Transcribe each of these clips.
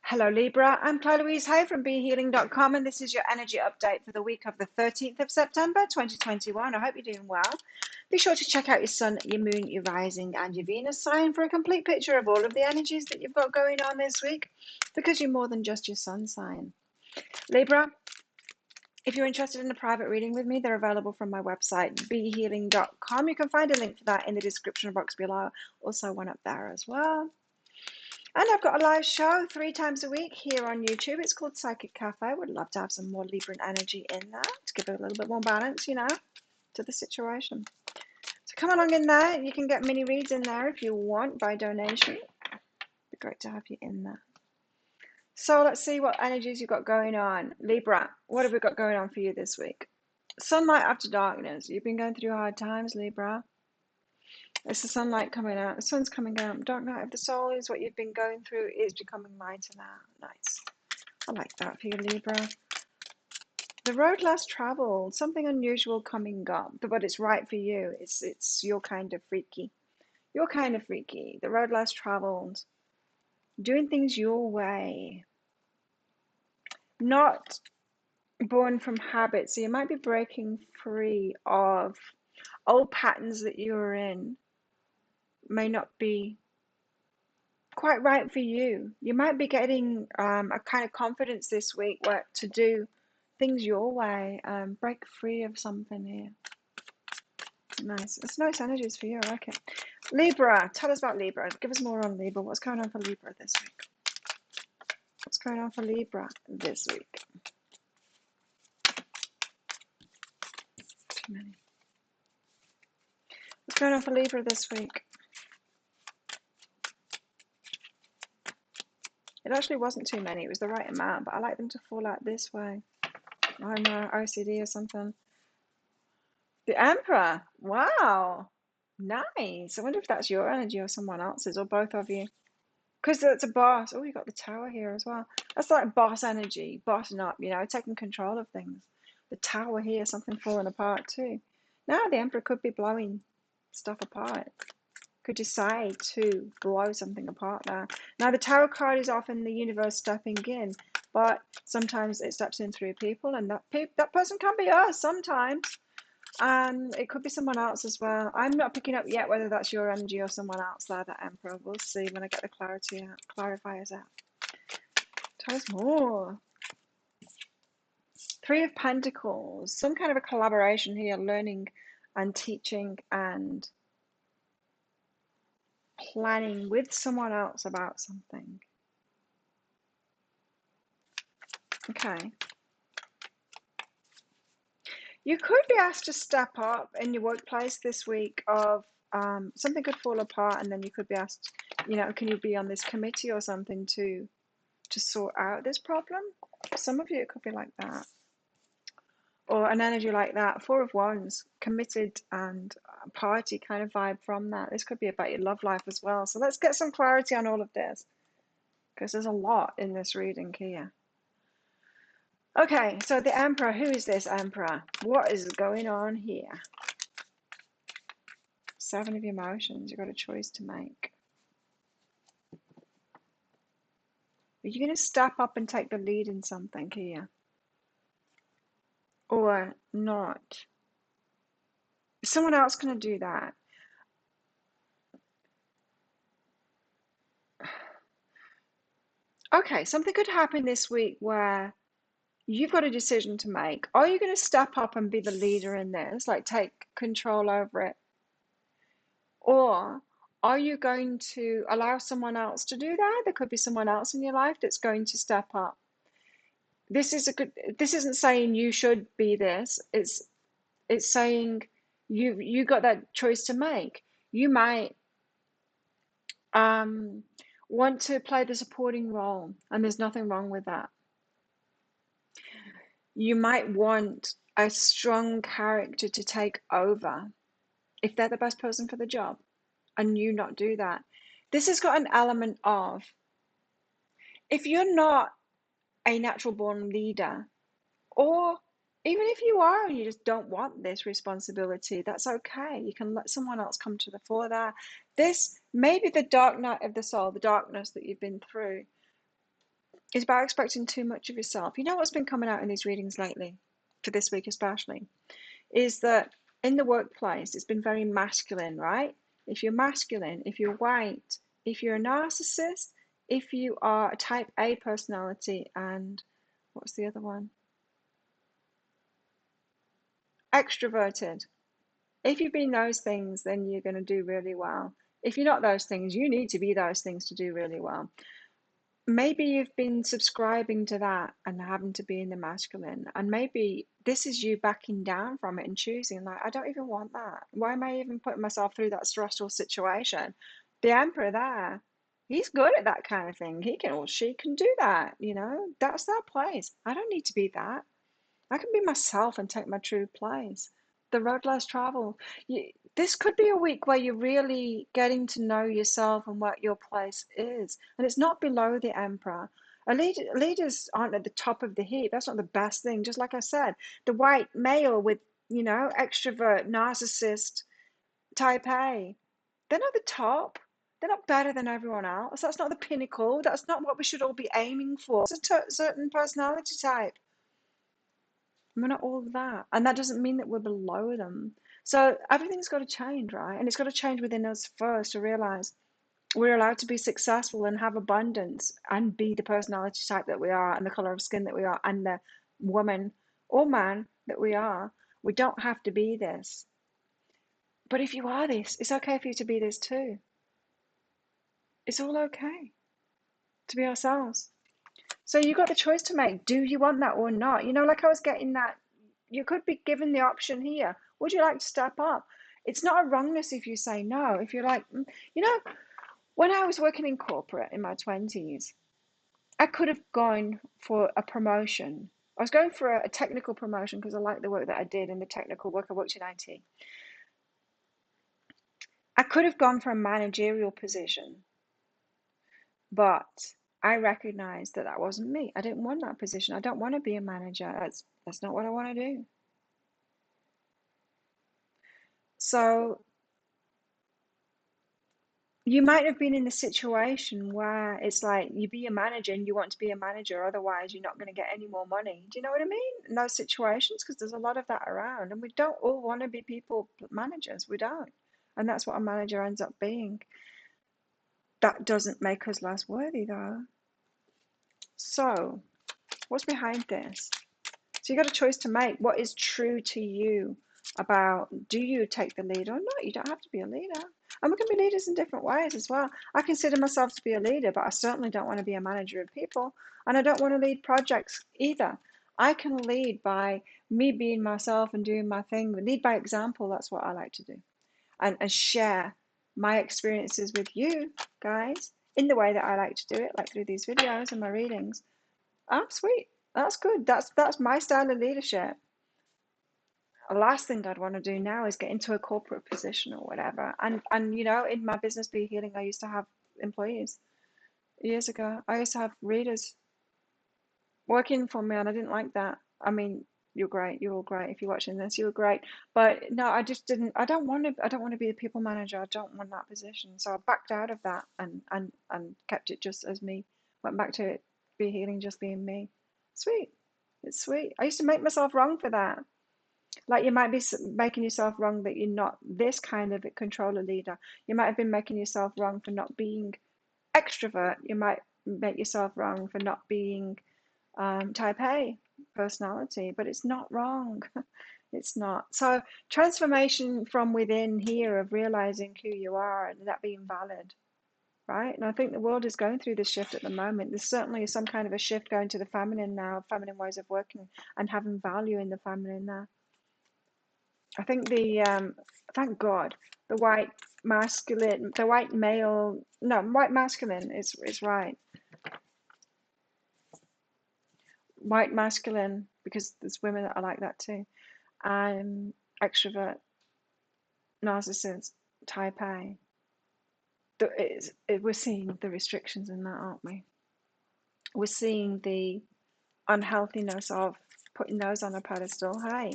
Hello Libra, I'm Chloe Louise Hay from BeHealing.com and this is your energy update for the week of the 13th of September 2021. I hope you're doing well. Be sure to check out your Sun, your Moon, your Rising and your Venus sign for a complete picture of all of the energies that you've got going on this week, because you're more than just your Sun sign. Libra, if you're interested in a private reading with me, they're available from my website, BeHealing.com. You can find a link for that in the description box below. Also one up there as well. And I've got a live show 3 times a week here on YouTube. It's called Psychic Cafe. Would love to have some more Libran energy in there to give it a little bit more balance, to the situation. So come along in there. You can get mini reads in there if you want by donation. It'd be great to have you in there. So let's see what energies you've got going on. Libra, what have we got going on for you this week? Sunlight after darkness. You've been going through hard times, Libra. It's the sunlight coming out. The sun's coming out. Dark night of the soul is what you've been going through. Is becoming lighter now. Nice. I like that for you, Libra. The road less traveled. Something unusual coming up, but it's right for you. It's your kind of freaky. You're kind of freaky. The road less traveled. Doing things your way. Not born from habit. So you might be breaking free of old patterns that you were in. May not be quite right for you. You might be getting a kind of confidence this week where to do things your way, break free of something here. Nice. It's nice energies for you. I like it. Libra, tell us about Libra. Give us more on Libra. What's going on for Libra this week? What's going on for Libra this week? Too many. What's going on for Libra this week? It actually wasn't too many. It was the right amount, but I like them to fall out this way. I don't know, OCD or something. The Emperor. Wow. Nice. I wonder if that's your energy or someone else's or both of you. Because that's a boss. Oh, you got the Tower here as well. That's like boss energy, bossing up, taking control of things. The Tower here, something falling apart too. Now the Emperor could be blowing stuff apart. Could decide to blow something apart there. Now the Tower card is often the universe stepping in, but sometimes it steps in through people, and that person can be us sometimes. It could be someone else as well. I'm not picking up yet whether that's your energy or someone else there, the Emperor. We'll see when I get the clarifiers out. Tell us more. 3 of Pentacles. Some kind of a collaboration here, learning and teaching and planning with someone else about something. Okay. You could be asked to step up in your workplace this week of something could fall apart, and then you could be asked, can you be on this committee or something to sort out this problem? Some of you, it could be like that. Or an energy like that. 4 of Wands, committed and party kind of vibe from that. This could be about your love life as well. So let's get some clarity on all of this, because there's a lot in this reading here. Okay, so the Emperor, who is this Emperor? What is going on here? 7 of emotions, you've got a choice to make. Are you going to step up and take the lead in something here? Or not? Is someone else going to do that? Okay, something could happen this week where you've got a decision to make. Are you going to step up and be the leader in this, like take control over it? Or are you going to allow someone else to do that? There could be someone else in your life that's going to step up. This isn't saying you should be this. It's saying you got that choice to make. You might want to play the supporting role, and there's nothing wrong with that. You might want a strong character to take over if they're the best person for the job, and you not do that. This has got an element of, if you're not a natural born leader, or even if you are and you just don't want this responsibility, that's okay. You can let someone else come to the fore there. This may be the dark night of the soul, the darkness that you've been through. is about expecting too much of yourself. You know what's been coming out in these readings lately, for this week especially, is that in the workplace, it's been very masculine, right? If you're masculine, if you're white, if you're a narcissist, if you are a type A personality, and what's the other one? Extroverted. If you've been those things, then you're going to do really well. If you're not those things, you need to be those things to do really well. Maybe you've been subscribing to that and having to be in the masculine, and maybe this is you backing down from it and choosing, like, I don't even want that. Why am I even putting myself through that stressful situation? The emperor there, he's good at that kind of thing. He can, or she can do that, that's their place. I don't need to be that. I can be myself and take my true place. The road less traveled. This could be a week where you're really getting to know yourself and what your place is. And it's not below the emperor. Leaders aren't at the top of the heap. That's not the best thing. Just like I said, the white male with, extrovert, narcissist, type A, they're not the top. They're not better than everyone else. That's not the pinnacle. That's not what we should all be aiming for. It's a certain personality type. We're not all that. And that doesn't mean that we're below them. So everything's got to change, right? And it's got to change within us first to realize we're allowed to be successful and have abundance and be the personality type that we are and the color of skin that we are and the woman or man that we are. We don't have to be this. But if you are this, it's okay for you to be this too. It's all okay to be ourselves. So you got the choice to make. Do you want that or not? Like I was getting that, you could be given the option here. Would you like to step up? It's not a wrongness if you say no. If you're like, when I was working in corporate in my 20s, I could have gone for a promotion. I was going for a technical promotion because I liked the work that I did and the technical work. I worked in IT. I could have gone for a managerial position, but I recognized that wasn't me. I didn't want that position. I don't want to be a manager. That's not what I want to do. So you might have been in the situation where it's like you be a manager and you want to be a manager, otherwise you're not going to get any more money. Do you know what I mean? In those situations, because there's a lot of that around, and we don't all want to be people managers. We don't. And that's what a manager ends up being. That doesn't make us less worthy, though. So, what's behind this? So you got a choice to make. What is true to you about, do you take the lead or not? You don't have to be a leader. And we can be leaders in different ways as well. I consider myself to be a leader, but I certainly don't want to be a manager of people. And I don't want to lead projects either. I can lead by me being myself and doing my thing. Lead by example, that's what I like to do. And share my experiences with you guys in the way that I like to do it, like through these videos and my readings. Oh, sweet. That's good. That's my style of leadership. The last thing I'd want to do now is get into a corporate position or whatever. And in my business Be Healing, I used to have employees years ago. I used to have readers working for me, and I didn't like that. I mean, you're great. You're all great. If you're watching this, you're great. But no, I just didn't. I don't want to be the people manager. I don't want that position. So I backed out of that and kept it just as me. Went back to it, Be Healing, just being me. Sweet. It's sweet. I used to make myself wrong for that. Like, you might be making yourself wrong that you're not this kind of a controller leader. You might have been making yourself wrong for not being extrovert. You might make yourself wrong for not being type A personality, but it's not wrong. It's not. So transformation from within here of realizing who you are and that being valid, right? And I think the world is going through this shift at the moment. There's certainly some kind of a shift going to the feminine now, feminine ways of working and having value in the feminine now. I think thank God, the white masculine, the white male, no, white masculine is right. White masculine, because there's women that are like that too. Extrovert, narcissist, type A. We're seeing the restrictions in that, aren't we? We're seeing the unhealthiness of putting those on a pedestal. Hey,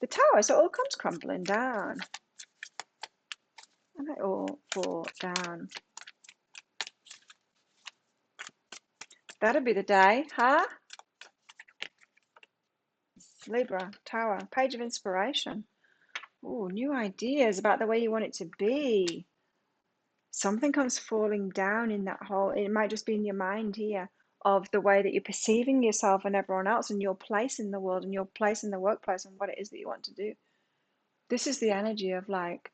the tower, so it all comes crumbling down. And they all fall down. That'll be the day, huh? Libra, Tower, Page of Inspiration. Ooh, new ideas about the way you want it to be. Something comes falling down in that hole. It might just be in your mind here of the way that you're perceiving yourself and everyone else and your place in the world and your place in the workplace and what it is that you want to do. This is the energy of like,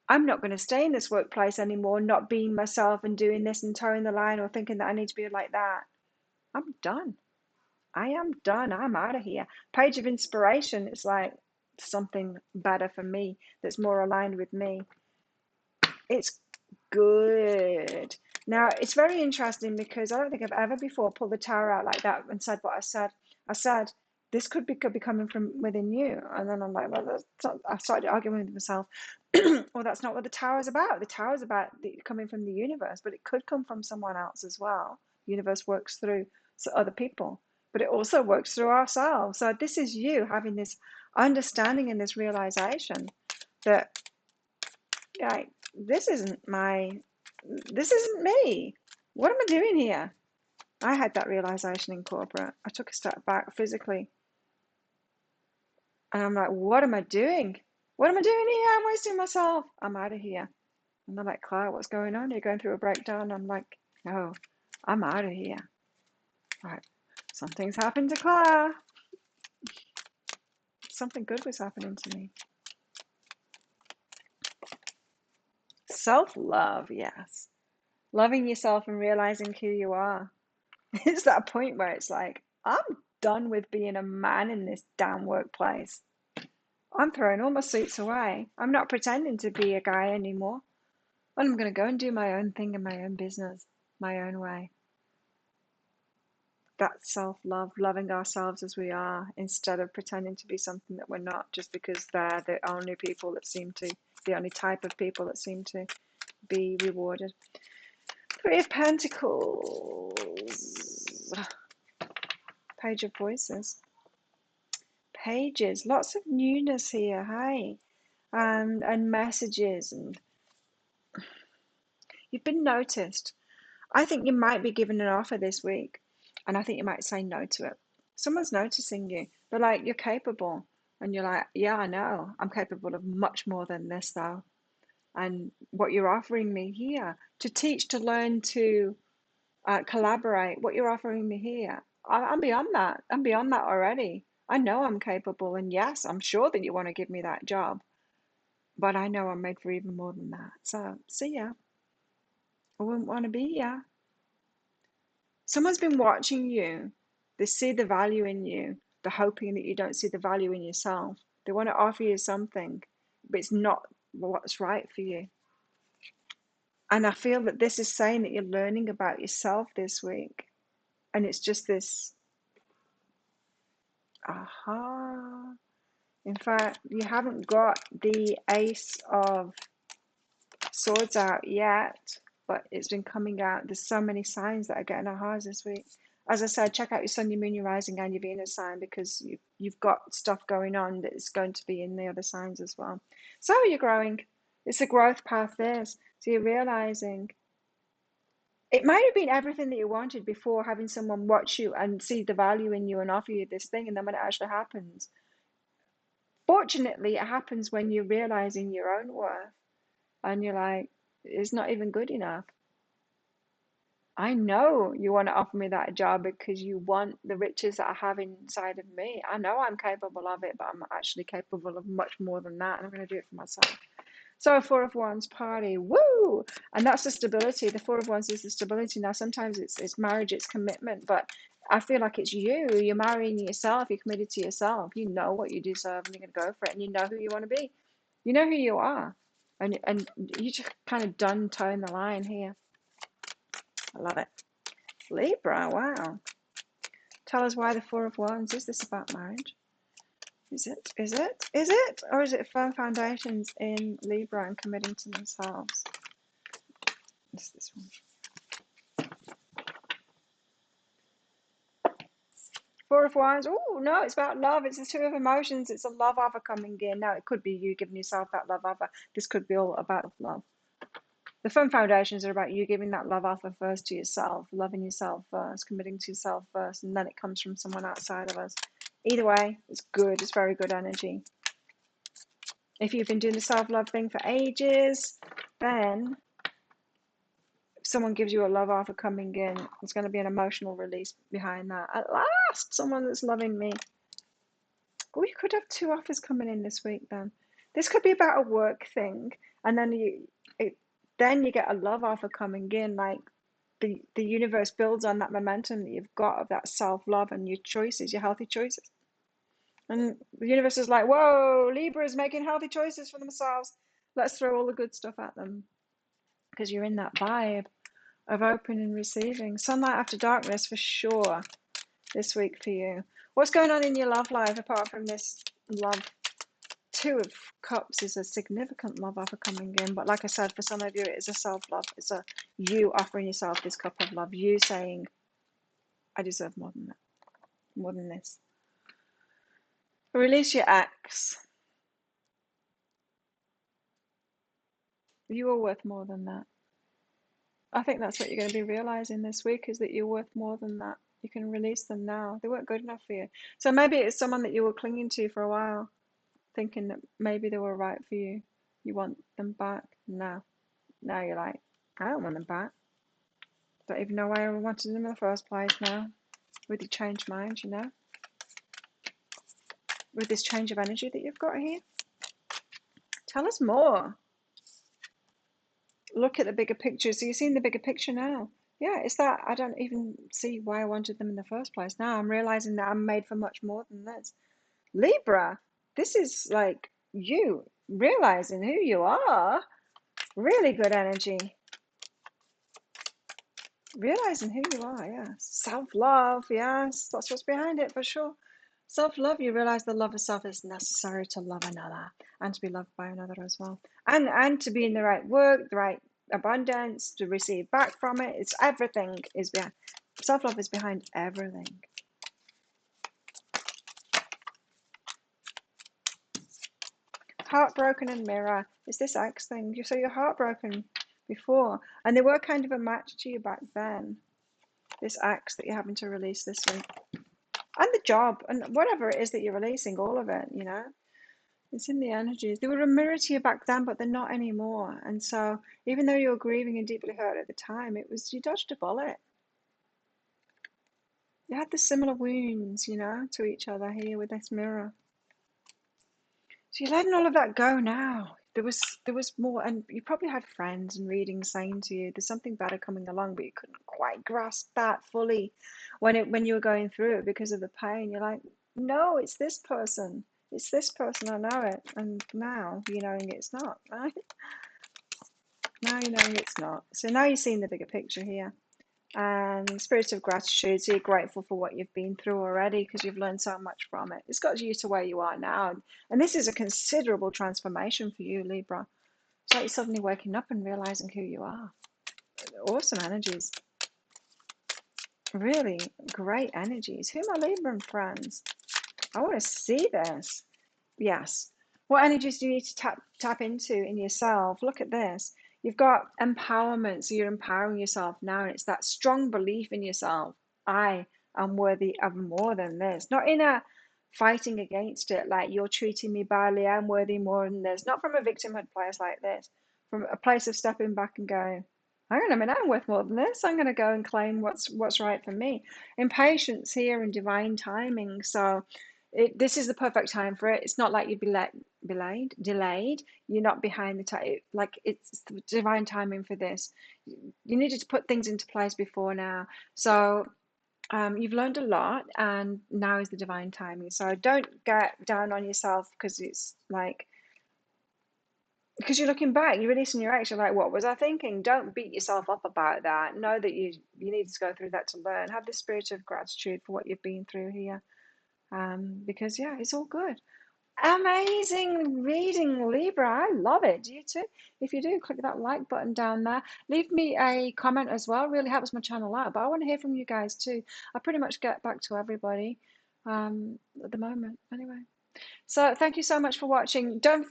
I'm not going to stay in this workplace anymore, not being myself and doing this and towing the line or thinking that I need to be like that. I'm done. I am done. I'm out of here. Page of Inspiration. It's like something better for me that's more aligned with me. It's good. Now, it's very interesting because I don't think I've ever before pulled the tower out like that and said what I said. I said, this could be coming from within you. And then I'm like, well, that's not, I started arguing with myself. Well, that's not what the tower is about. The tower is about coming from the universe, but it could come from someone else as well. The universe works through other people, but it also works through ourselves. So this is you having this understanding and this realization that, like, this isn't me. What am I doing here? I had that realization in corporate. I took a step back physically and I'm like, what am I doing? What am I doing here? I'm wasting myself. I'm out of here. And they're like, Claire, what's going on? You're going through a breakdown. I'm like, no, I'm out of here. Right. Something's happened to Claire. Something good was happening to me. Self-love, yes. Loving yourself and realizing who you are. It's that point where it's like, I'm done with being a man in this damn workplace. I'm throwing all my suits away. I'm not pretending to be a guy anymore. And I'm going to go and do my own thing in my own business, my own way. That's self-love, loving ourselves as we are, instead of pretending to be something that we're not, just because they're the only people that seem to, the only type of people that seem to be rewarded. Three of Pentacles. Page of Voices. Pages, lots of newness here, hey, and messages, and you've been noticed. I think you might be given an offer this week, and I think you might say no to it. Someone's noticing you. They're like, you're capable, and you're like, yeah, I know, I'm capable of much more than this though. And what you're offering me here to teach, to learn, to collaborate, what you're offering me here, I'm beyond that. I'm beyond that already. I know I'm capable, and yes, I'm sure that you want to give me that job, but I know I'm made for even more than that. So, see ya. I wouldn't want to be ya. Someone's been watching you. They see the value in you. They're hoping that you don't see the value in yourself. They want to offer you something, but it's not what's right for you. And I feel that this is saying that you're learning about yourself this week. And it's just this, aha. In fact, you haven't got the Ace of Swords out yet, but it's been coming out. There's so many signs that are getting ahas this week. As I said, check out your Sun, your Moon, your Rising, and your Venus sign, because you've got stuff going on that is going to be in the other signs as well. So you're growing. It's a growth path, this. So you're realizing it might have been everything that you wanted before, having someone watch you and see the value in you and offer you this thing, and then when it actually happens, fortunately, it happens when you're realizing your own worth and you're like, it's not even good enough. I know you want to offer me that job because you want the riches that I have inside of me. I know I'm capable of it, but I'm actually capable of much more than that, and I'm going to do it for myself. So, Four of Wands party, woo! And that's the stability. The Four of Wands is the stability. Now, sometimes it's marriage, it's commitment, but I feel like it's you. You're marrying yourself. You're committed to yourself. You know what you deserve, and you're going to go for it. And you know who you want to be. You know who you are, and you just kind of done towing the line here. I love it. Libra, wow. Tell us why the Four of Wands. Is this about marriage? Is it? Is it? Is it? Or is it firm foundations in Libra and committing to themselves? It's this one. Four of Wands. Oh, no, it's about love. It's the Two of Emotions. It's a love offer coming in. Now, it could be you giving yourself that love offer. This could be all about love. The fun foundations are about you giving that love offer first to yourself, loving yourself first, committing to yourself first, and then it comes from someone outside of us. Either way, it's good. It's very good energy. If you've been doing the self-love thing for ages, then if someone gives you a love offer coming in, there's going to be an emotional release behind that. At last, someone that's loving me. Oh, you could have 2 offers coming in this week then. This could be about a work thing, and then you get a love offer coming in. Like the universe builds on that momentum that you've got of that self-love and your choices, your healthy choices. And the universe is like, whoa, Libra is making healthy choices for themselves. Let's throw all the good stuff at them. Because you're in that vibe of open and receiving. Sunlight after darkness for sure this week for you. What's going on in your love life apart from this love? 2 of Cups is a significant love offer coming in. But like I said, for some of you, it is a self-love. It's a you offering yourself this cup of love. You saying, I deserve more than that, more than this. Release your ex. You are worth more than that. I think that's what you're going to be realizing this week, is that you're worth more than that. You can release them now. They weren't good enough for you. So maybe it's someone that you were clinging to for a while, thinking that maybe they were right for you. You want them back. Now you're like, I don't want them back. Don't even know why I wanted them in the first place now. With your changed mind, you know? With this change of energy that you've got here. Tell us more. Look at the bigger picture. So you're seeing the bigger picture now. Yeah, it's that I don't even see why I wanted them in the first place. Now I'm realizing that I'm made for much more than this. Libra, this is like you realizing who you are. Really good energy. Realizing who you are, yes. Self-love, yes. That's what's behind it for sure. Self-love, you realize the love of self is necessary to love another and to be loved by another as well. And to be in the right work, the right abundance, to receive back from it. It's everything is behind. Self-love is behind everything. Heartbroken and mirror. Is this ex thing? So you're heartbroken before. And they were kind of a match to you back then. This ex that you're having to release this week. And the job and whatever it is that you're releasing, all of it, you know, it's in the energies. They were a mirror to you back then, but they're not anymore. And so even though you were grieving and deeply hurt at the time, it was, you dodged a bullet. You had the similar wounds, you know, to each other here with this mirror. So you're letting all of that go now. There was more, and you probably had friends and readings saying to you, there's something better coming along, but you couldn't quite grasp that fully when you were going through it because of the pain. You're like, no, it's this person. It's this person, I know it. And now you're knowing it's not, right? Now you're knowing it's not. So now you're seeing the bigger picture here. And spirit of gratitude, so you're grateful for what you've been through already because you've learned so much from it. It's got you to where you are now, and this is a considerable transformation for you, Libra. It's like you're suddenly waking up and realizing who you are. Awesome energies, really great energies. Who are my Libra friends? I want to see this. Yes. What energies do you need to tap into in yourself? Look at this. You've got empowerment, so you're empowering yourself now, and it's that strong belief in yourself. I am worthy of more than this. Not in a fighting against it, like you're treating me badly, I'm worthy more than this. Not from a victimhood place like this, from a place of stepping back and going, hang on a minute, I'm worth more than this. I'm going to go and claim what's right for me. Impatience here and divine timing. So this is the perfect time for it. It's not like you'd be delayed. You're not behind the time. Like it's the divine timing for this. You needed to put things into place before now. So you've learned a lot, and now is the divine timing. So don't get down on yourself because it's like, because you're looking back, you're releasing your ex, you're like, what was I thinking? Don't beat yourself up about that. Know that you need to go through that to learn. Have the spirit of gratitude for what you've been through here. Because yeah, it's all good. Amazing reading, Libra. I love it. Do you too? If you do, click that like button down there. Leave me a comment as well. Really helps my channel out. But I want to hear from you guys too. I pretty much get back to everybody at the moment. Anyway, so thank you so much for watching. Don't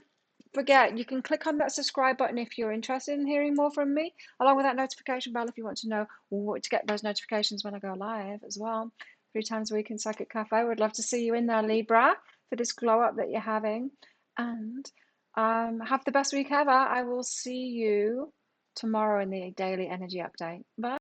forget, you can click on that subscribe button if you're interested in hearing more from me, along with that notification bell if you want to know what to get those notifications when I go live as well. 3 times a week in Psychic Cafe. Would love to see you in there, Libra, for this glow up that you're having. And have the best week ever. I will see you tomorrow in the daily energy update. Bye.